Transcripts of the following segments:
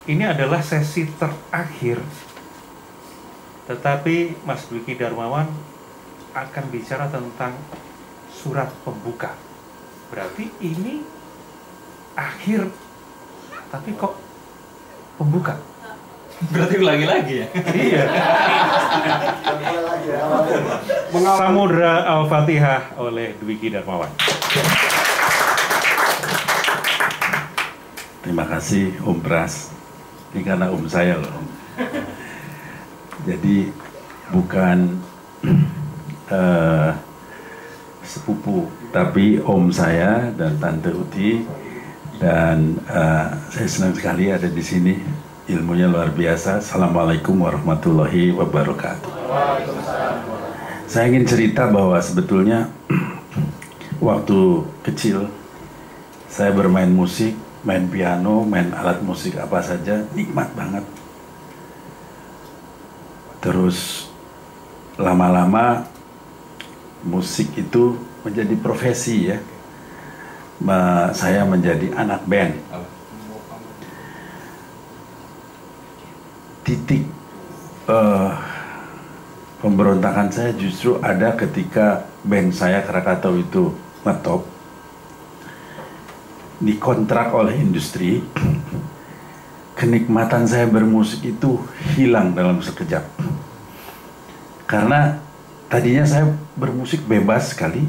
ini adalah sesi terakhir, tetapi Mas Dwiki Darmawan akan bicara tentang surat pembuka. Berarti ini akhir, tapi kok pembuka? Berarti ulangi lagi ya? Iya. Samudra Al-Fatihah oleh Dwiki Darmawan. Terima kasih Om Pras. Ini karena Om saya loh. Jadi bukan sepupu, tapi Om saya dan Tante Uti. Dan saya senang sekali ada di sini. Ilmunya luar biasa. Assalamualaikum warahmatullahi wabarakatuh. Saya ingin cerita bahwa sebetulnya waktu kecil saya bermain musik, main piano, main alat musik apa saja, nikmat banget. Terus lama-lama musik itu menjadi profesi ya. Saya menjadi anak band. Titik pemberontakan saya justru ada ketika band saya Krakatau itu ngetop, dikontrak oleh industri. Kenikmatan saya bermusik itu hilang dalam sekejap. Karena tadinya saya bermusik bebas sekali,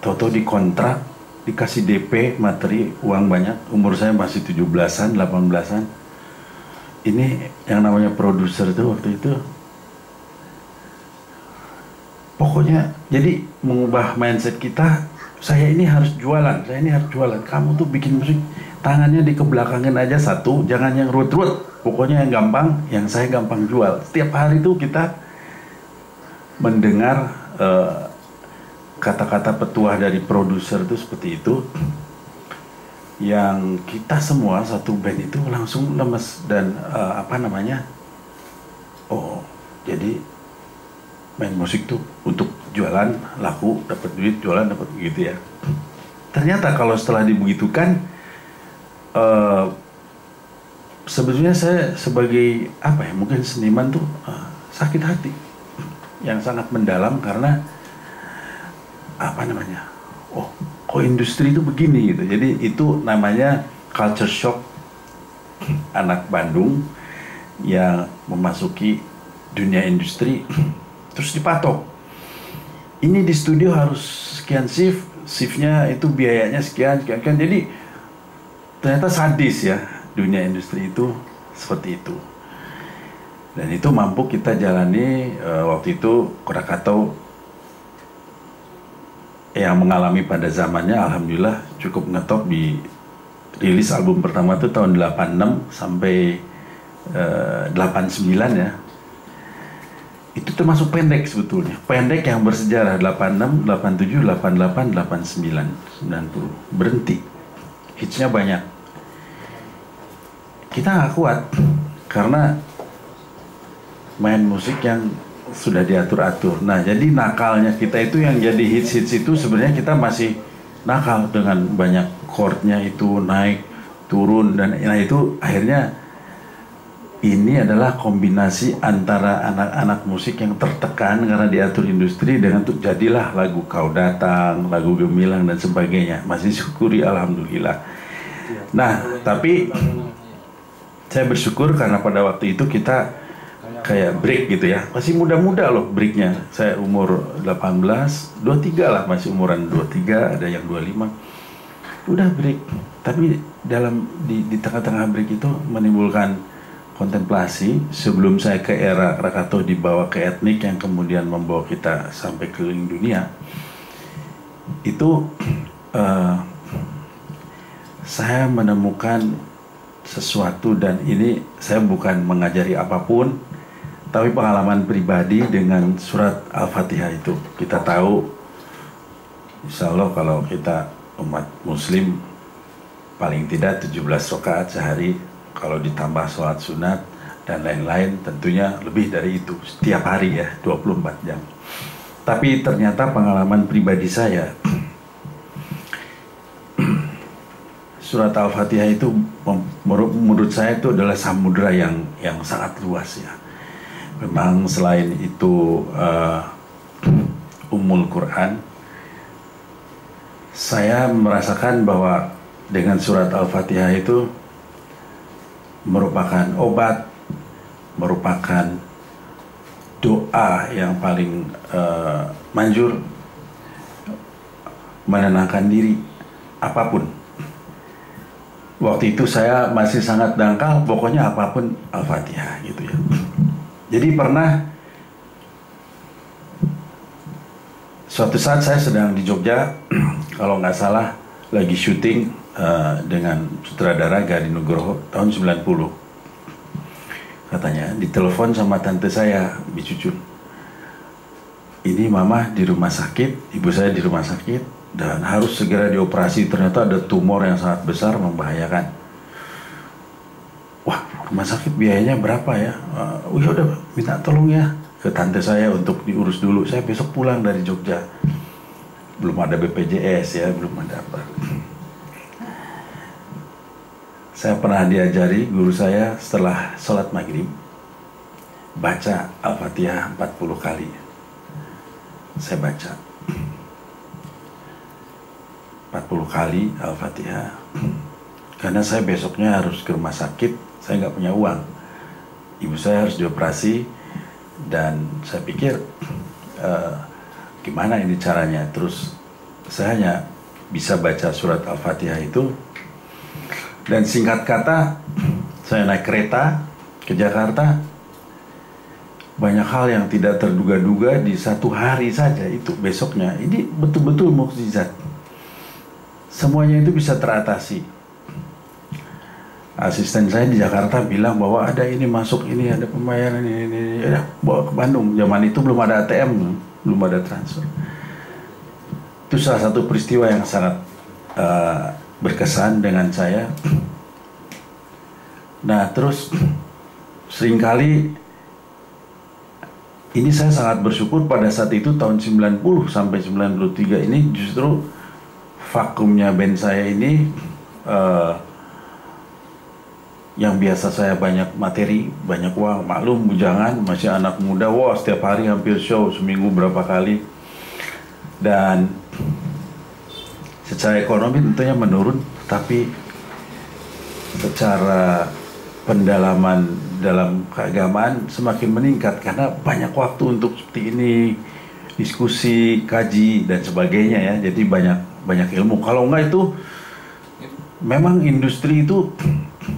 toto dikontrak, dikasih DP, materi, uang banyak. Umur saya masih 17-an, 18-an. Ini yang namanya produser tuh waktu itu. Pokoknya jadi mengubah mindset kita. Saya ini harus jualan, saya ini harus jualan. Kamu tuh bikin musik, tangannya dikebelakangin aja satu, jangan yang ruwet-ruwet. Pokoknya yang gampang, yang saya gampang jual. Setiap hari tuh kita mendengar kata-kata petuah dari produser itu seperti itu. Yang kita semua satu band itu langsung lemes dan oh jadi main musik tuh untuk jualan, laku, dapat duit, jualan, dapat begitu ya. Ternyata kalau setelah dibegitukan, sebetulnya saya sebagai mungkin seniman tuh sakit hati yang sangat mendalam karena oh kok industri itu begini gitu. Jadi itu namanya culture shock anak Bandung yang memasuki dunia industri terus dipatok. Ini di studio harus sekian shiftnya itu biayanya sekian. Jadi ternyata sadis ya dunia industri itu seperti itu. Dan itu mampu kita jalani waktu itu Krakatau yang mengalami pada zamannya alhamdulillah cukup ngetop. Di rilis album pertama itu tahun 86 sampai 89 ya. Itu termasuk pendek sebetulnya. Pendek yang bersejarah 86, 87, 88, 89, 90. Berhenti. Hitsnya banyak. Kita nggak kuat karena main musik yang sudah diatur-atur. Nah, jadi nakalnya kita itu yang jadi hits itu sebenarnya kita masih nakal dengan banyak chordnya itu naik, turun, dan nah itu akhirnya ini adalah kombinasi antara anak-anak musik yang tertekan karena diatur industri dengan tuh jadilah lagu Kau Datang, lagu Gemilang dan sebagainya. Masih syukuri alhamdulillah. Nah, tapi saya bersyukur karena pada waktu itu kita kayak break gitu ya. Masih muda-muda loh breaknya. Saya umur 18, 23 lah, masih umuran 23, ada yang 25. Udah break. Tapi di tengah-tengah break itu menimbulkan kontemplasi. Sebelum saya ke era Krakatau dibawa ke etnik yang kemudian membawa kita sampai keliling dunia. Itu saya menemukan sesuatu, dan ini saya bukan mengajari apapun, tapi pengalaman pribadi dengan surat Al-Fatihah itu. Kita tahu, insya Allah kalau kita umat muslim paling tidak 17 rakaat sehari, kalau ditambah sholat sunat dan lain-lain tentunya lebih dari itu setiap hari ya, 24 jam. Tapi ternyata pengalaman pribadi saya, surat Al-Fatihah itu menurut saya itu adalah samudra yang sangat luas ya. Memang selain itu Ummul Quran, saya merasakan bahwa dengan surat Al-Fatihah itu merupakan obat, merupakan doa yang paling manjur, menenangkan diri apapun. Waktu itu saya masih sangat dangkal, pokoknya apapun Al-Fatihah gitu ya. Jadi pernah suatu saat saya sedang di Jogja, kalau nggak salah lagi syuting dengan sutradara Gari Nugroho tahun 90. Katanya ditelepon sama tante saya, Bicucun. Ini mama di rumah sakit, ibu saya di rumah sakit, dan harus segera dioperasi. Ternyata ada tumor yang sangat besar, membahayakan. Wah, rumah sakit biayanya berapa ya? Ya udah, minta tolong ya ke tante saya untuk diurus dulu. Saya besok pulang dari Jogja. Belum ada BPJS ya, belum ada apa. Saya pernah diajari guru saya setelah sholat maghrib baca Al-Fatihah 40 kali. Saya baca 40 kali Al-Fatihah, karena saya besoknya harus ke rumah sakit. Saya nggak punya uang, ibu saya harus dioperasi, dan saya pikir gimana ini caranya. Terus saya hanya bisa baca surat Al-Fatihah itu, dan singkat kata saya naik kereta ke Jakarta. Banyak hal yang tidak terduga-duga di satu hari saja itu, besoknya ini betul-betul mukjizat. Semuanya itu bisa teratasi. Asisten saya di Jakarta bilang bahwa ada ini masuk, ini ada pembayaran ini, ya bawa ke Bandung. Zaman itu belum ada ATM, belum ada transfer. Itu salah satu peristiwa yang sangat berkesan dengan saya. Nah, terus seringkali ini saya sangat bersyukur pada saat itu tahun 90 sampai 93 ini justru vakumnya band saya ini, yang biasa saya banyak materi, banyak uang, maklum bujangan, masih anak muda, wah setiap hari hampir show, seminggu berapa kali. Dan secara ekonomi tentunya menurun, tapi secara pendalaman dalam keagamaan semakin meningkat, karena banyak waktu untuk seperti ini, diskusi, kaji, dan sebagainya ya. Jadi banyak ilmu. Kalau enggak itu memang industri itu,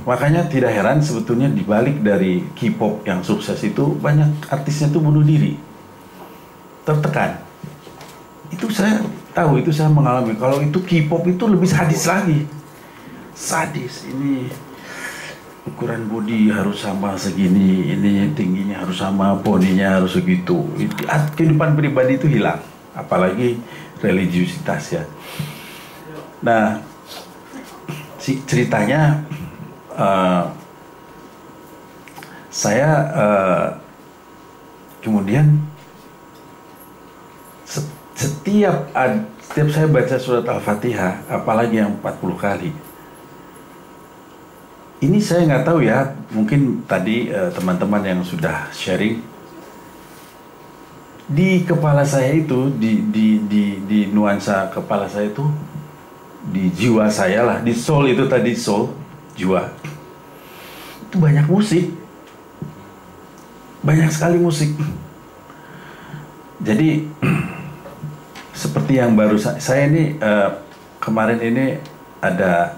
makanya tidak heran sebetulnya dibalik dari K-pop yang sukses itu banyak artisnya itu bunuh diri, tertekan. Itu saya tahu, itu saya mengalami. Kalau itu K-pop itu lebih sadis lagi, sadis. Ini ukuran body harus sama segini, ini tingginya harus sama, poninya harus segitu. Kehidupan pribadi itu hilang, apalagi religiusitas ya. Nah, ceritanya saya kemudian setiap saya baca surat Al-Fatihah, apalagi yang 40 kali. Ini saya nggak tahu ya, mungkin tadi teman-teman yang sudah sharing, di kepala saya itu, di nuansa kepala saya itu, di jiwa saya lah, di soul itu tadi, soul, jiwa, itu banyak musik, banyak sekali musik. Jadi seperti yang baru saya ini kemarin ini ada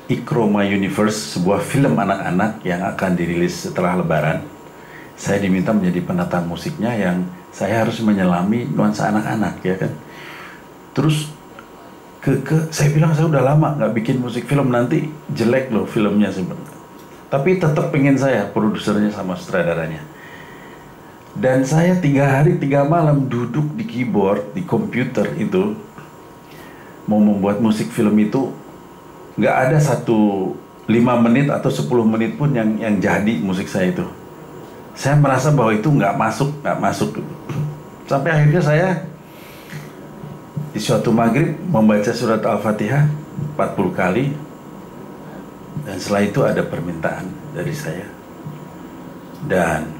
Ikroma Universe, sebuah film anak-anak yang akan dirilis setelah Lebaran. Saya diminta menjadi penata musiknya, yang saya harus menyelami nuansa anak-anak ya kan. Terus saya bilang saya udah lama nggak bikin musik film, nanti jelek loh filmnya sebenarnya. Tapi tetap pengen saya, produsernya sama sutradaranya. Dan saya 3 hari 3 malam duduk di keyboard, di komputer itu, mau membuat musik film itu. Nggak ada 5 menit atau 10 menit pun yang jadi musik saya itu. Saya merasa bahwa itu nggak masuk. Sampai akhirnya saya di suatu maghrib membaca surat Al-Fatihah 40 kali. Dan setelah itu ada permintaan dari saya. Dan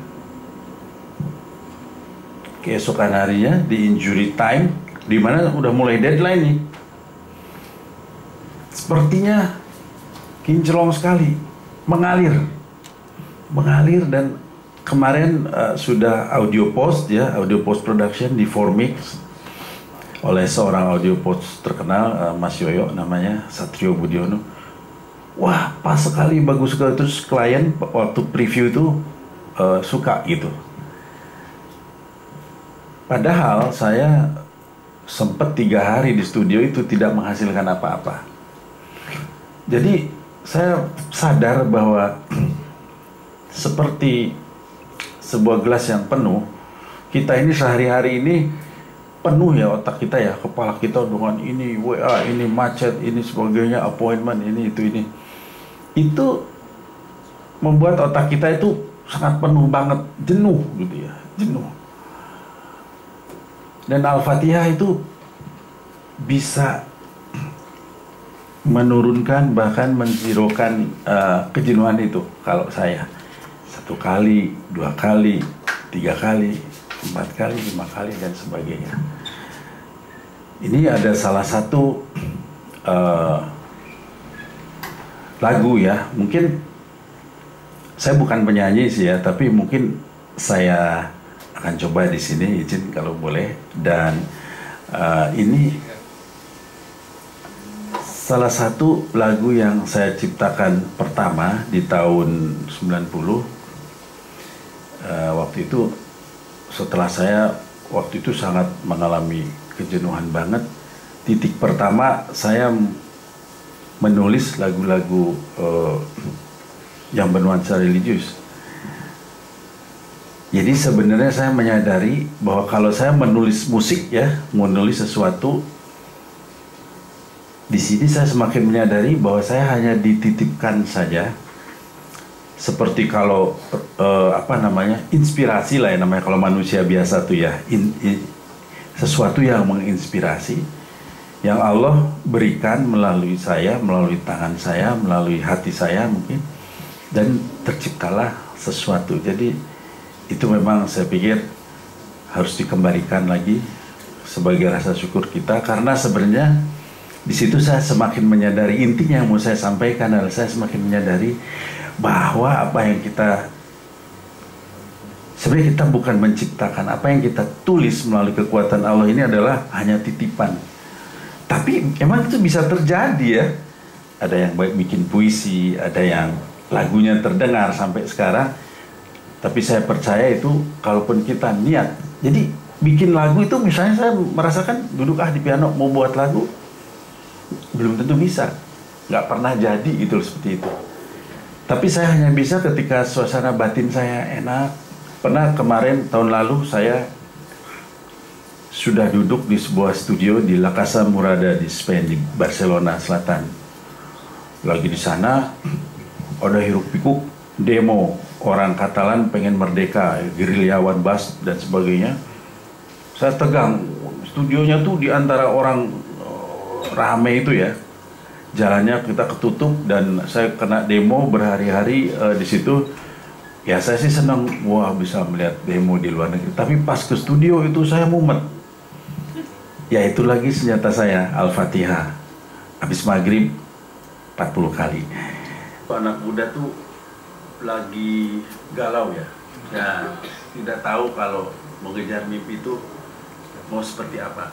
keesokan harinya di injury time, di mana udah mulai deadline nih, sepertinya kinclong sekali, mengalir dan kemarin sudah audio post production di Formix oleh seorang audio post terkenal, Mas Yoyo namanya, Satrio Budiono. Wah, pas sekali, bagus sekali. Terus klien waktu preview itu suka gitu. Padahal saya sempat 3 hari di studio itu tidak menghasilkan apa-apa. Jadi saya sadar bahwa seperti sebuah gelas yang penuh, kita ini sehari-hari ini penuh ya otak kita ya, kepala kita dengan ini WA, ini macet, ini sebagainya, appointment, ini itu ini. Itu membuat otak kita itu sangat penuh banget, jenuh gitu ya, jenuh. Dan Al-Fatihah itu bisa menurunkan, bahkan menzirokan kejenuhan itu. Kalau saya 1 kali, 2 kali, 3 kali, 4 kali, 5 kali, dan sebagainya. Ini ada salah satu lagu ya, mungkin saya bukan penyanyi sih ya, tapi mungkin saya akan coba di sini, izin kalau boleh. Dan ini salah satu lagu yang saya ciptakan pertama di tahun 90. Waktu itu setelah saya waktu itu sangat mengalami kejenuhan banget. Titik pertama saya menulis lagu-lagu yang bernuansa religius. Jadi sebenarnya saya menyadari bahwa kalau saya menulis musik ya, menulis sesuatu, di sini saya semakin menyadari bahwa saya hanya dititipkan saja. Seperti kalau inspirasi lah ya namanya, kalau manusia biasa tuh ya, sesuatu yang menginspirasi, yang Allah berikan melalui saya, melalui tangan saya, melalui hati saya mungkin, dan terciptalah sesuatu. Jadi itu memang saya pikir harus dikembalikan lagi sebagai rasa syukur kita, karena sebenarnya di situ saya semakin menyadari, intinya yang mau saya sampaikan adalah saya semakin menyadari bahwa apa yang kita sebenarnya kita bukan menciptakan, apa yang kita tulis melalui kekuatan Allah ini adalah hanya titipan. Tapi emang itu bisa terjadi ya. Ada yang baik bikin puisi, ada yang lagunya terdengar sampai sekarang. Tapi saya percaya itu kalaupun kita niat. Jadi bikin lagu itu misalnya saya merasakan duduk di piano mau buat lagu, belum tentu bisa. Nggak pernah jadi gitu seperti itu. Tapi saya hanya bisa ketika suasana batin saya enak. Pernah kemarin tahun lalu saya sudah duduk di sebuah studio di La Casa Murada di Spain, di Barcelona Selatan. Lagi di sana ada hiruk pikuk demo orang Katalan pengen merdeka, gerilyawan bas dan sebagainya. Saya tegang, studionya tuh di antara orang rame itu ya. Jalannya kita ketutup dan saya kena demo berhari-hari di situ. Ya saya sih senang, wah bisa melihat demo di luar negeri. Tapi pas ke studio itu saya mumet. Ya itu lagi senjata saya, Al-Fatihah. Habis maghrib 40 kali. Anak muda tuh lagi galau ya. Ya tidak tahu kalau mengejar mimpi itu mau seperti apa.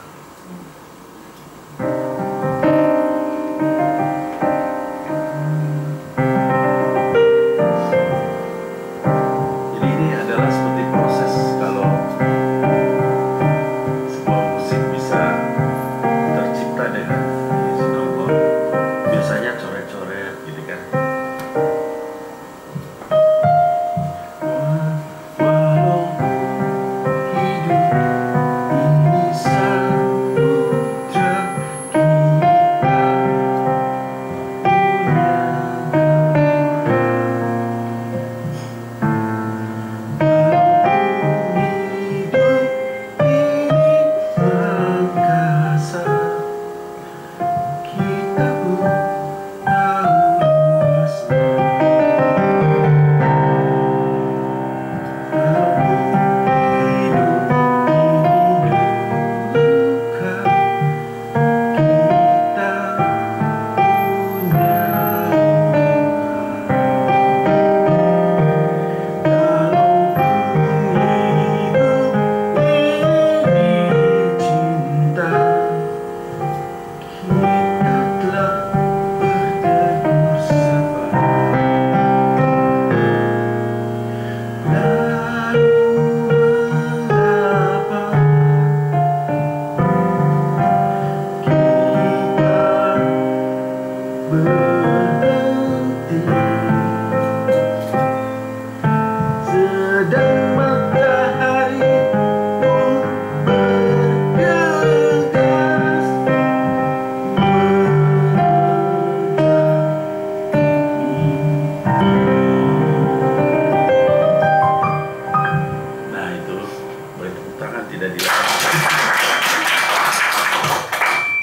tidak dilakukan.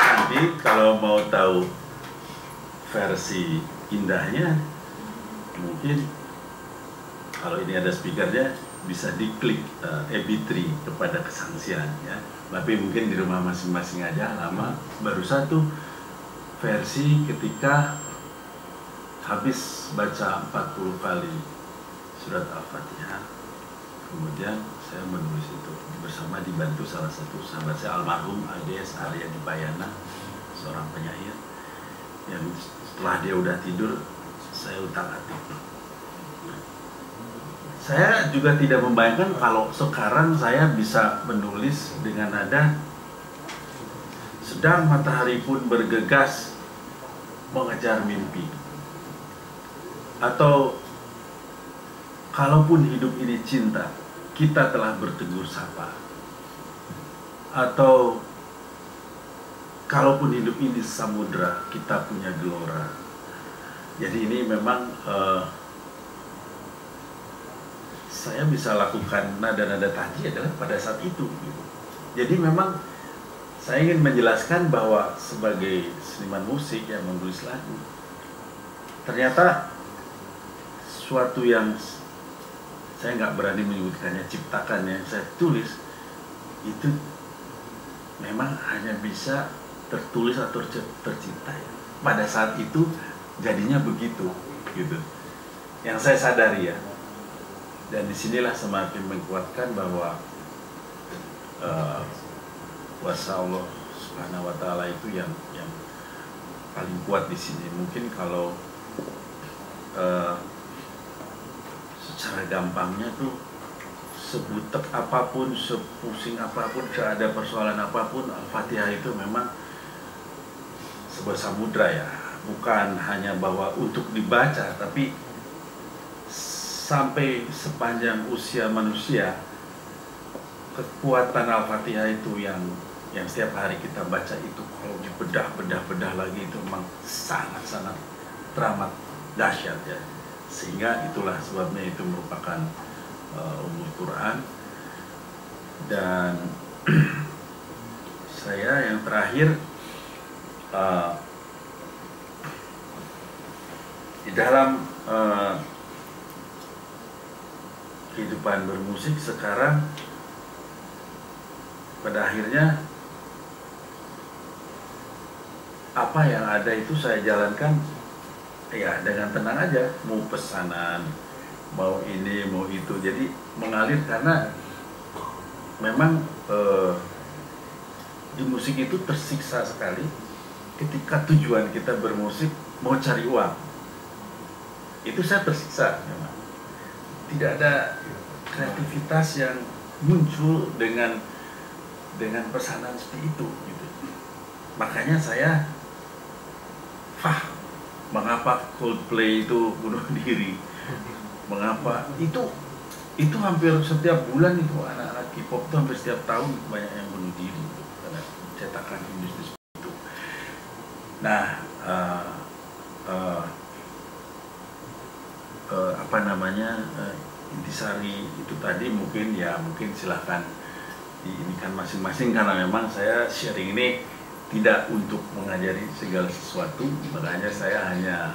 Nanti kalau mau tahu versi indahnya, mungkin kalau ini ada speakernya bisa diklik MP3 kepada kesangsian ya. Tapi mungkin di rumah masing-masing aja lama. Baru satu versi ketika habis baca 40 kali surat Al-Fatihah, kemudian saya menulis itu bersama dibantu salah satu sahabat saya almarhum Ades Arya Dipayana, seorang penyair yang setelah dia udah tidur saya utak-atik. Saya juga tidak membayangkan kalau sekarang saya bisa menulis dengan nada sedang matahari pun bergegas mengejar mimpi, atau kalaupun hidup ini cinta, kita telah bertegur sapa, atau kalaupun hidup ini samudra, kita punya gelora. Jadi ini memang saya bisa lakukan nada-nada tadi adalah pada saat itu gitu. Jadi memang saya ingin menjelaskan bahwa sebagai seniman musik yang menulis lagu, ternyata suatu yang saya nggak berani menyebutkannya ciptakan, yang saya tulis itu memang hanya bisa tertulis atau tercipta ya. Pada saat itu jadinya begitu gitu. Yang saya sadari ya. Dan disinilah semakin menguatkan bahwa kuasa Allah Subhanahu Wa Taala itu yang paling kuat di sini. Mungkin kalau secara gampangnya tuh sebutek apapun, sepusing apapun, seada persoalan apapun, Al-Fatihah itu memang sebuah samudra ya. Bukan hanya bahwa untuk dibaca, tapi sampai sepanjang usia manusia, kekuatan Al-Fatihah itu yang setiap hari kita baca itu kalau dibedah lagi itu memang sangat-sangat teramat dahsyat ya. Sehingga itulah sebabnya itu merupakan Ummul Quran. Dan saya yang terakhir di dalam kehidupan bermusik sekarang, pada akhirnya apa yang ada itu saya jalankan ya dengan tenang aja, mau pesanan, mau ini, mau itu, jadi mengalir karena memang di musik itu tersiksa sekali ketika tujuan kita bermusik mau cari uang. Itu saya tersiksa memang. Tidak ada kreativitas yang muncul dengan pesanan seperti itu gitu. Makanya saya mengapa Coldplay itu bunuh diri, mengapa itu hampir setiap bulan itu anak-anak K-pop itu hampir setiap tahun banyak yang bunuh diri gitu, karena cetakan industri seperti itu. Nah intisari itu tadi mungkin silahkan diinikan masing-masing, karena memang saya sharing ini tidak untuk mengajari segala sesuatu, makanya saya hanya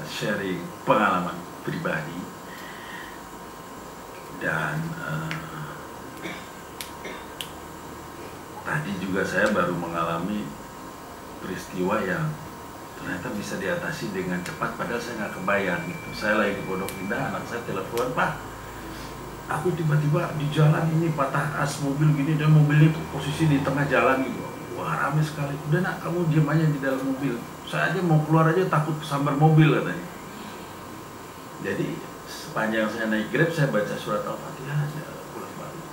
sharing pengalaman pribadi. Dan tadi juga saya baru mengalami peristiwa yang ternyata bisa diatasi dengan cepat, padahal saya nggak kebayang gitu. Saya lagi di Pondok Indah, anak saya telepon, "Pak, aku tiba-tiba di jalan ini patah as mobil gini, dan mobilnya itu posisi di tengah jalan gitu. Wah, rame sekali. Udah nak, kamu diam aja di dalam mobil. Saya aja mau keluar aja takut kesambar mobil," katanya. Jadi sepanjang saya naik Grab, saya baca surat Al-Fatihah aja bolak-balik.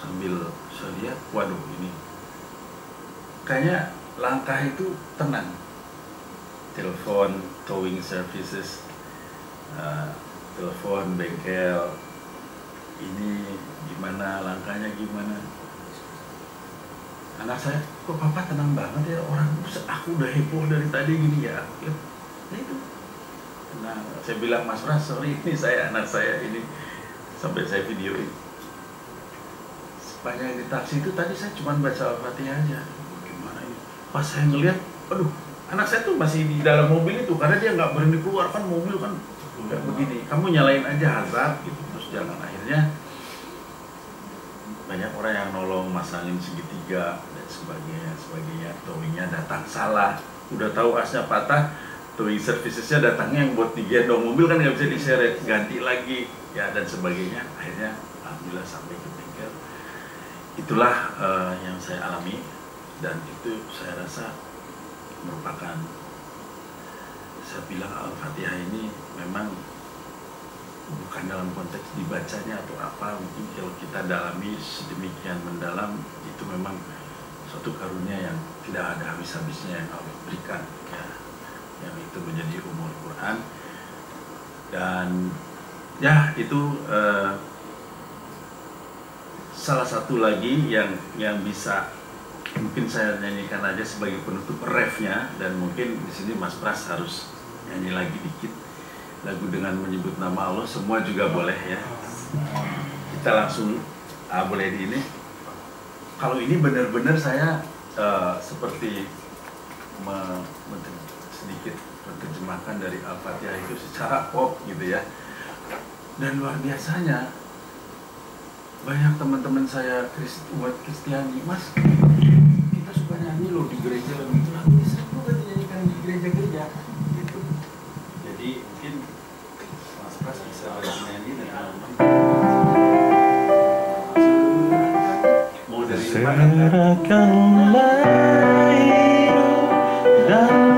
Sambil saya lihat, waduh ini kayaknya langkah itu tenang. Telepon towing services, telepon bengkel, ini gimana langkahnya gimana. Anak saya, kok papa tenang banget ya, orang aku udah heboh dari tadi gini ya. Nah itu. Nah, saya bilang, "Mas Pras, sorry, ini anak saya ini," sampai saya videoin. banyak yang di taksi itu tadi saya cuma baca Al-Fatihah aja. Gimana ini? Pas saya ngeliat, aduh, anak saya tuh masih di dalam mobil itu karena dia nggak berani keluar, kan mobil kan kayak begini. Kamu nyalain aja hazard gitu, terus jalan. Akhirnya banyak orang yang nolong masangin segitiga dan sebagainya. Towingnya datang salah, udah tahu asnya patah, towing servicesnya datangnya yang buat digendong mobil kan nggak bisa diseret, ganti lagi ya dan sebagainya. Akhirnya alhamdulillah sampai ke bengkel. Itulah yang saya alami, dan itu saya rasa merupakan, saya bilang Al-Fatihah ini memang bukan dalam konteks dibacanya atau apa, mungkin kalau kita dalami sedemikian mendalam, itu memang suatu karunia yang tidak ada habis-habisnya yang Allah berikan ya, yang itu menjadi umul Quran. Dan ya itu salah satu lagi yang bisa mungkin saya nyanyikan aja sebagai penutup refnya, dan mungkin di sini Mas Pras harus nyanyi lagi dikit lagu dengan menyebut nama Allah, semua juga boleh ya. Kita langsung boleh di ini. Kalau ini benar-benar saya seperti sedikit menerjemahkan dari Al-Fatihah itu secara pop gitu ya. Dan luar biasanya banyak teman-teman saya umat Kristiani, Mas, kita suka nyanyi loh di gereja lagu itu, lagu bisa juga dinyanyikan di gereja-gereja gitu. Jadi mungkin Mas Pras bisa nyanyi dan mau dari mana? Serahkanlah dan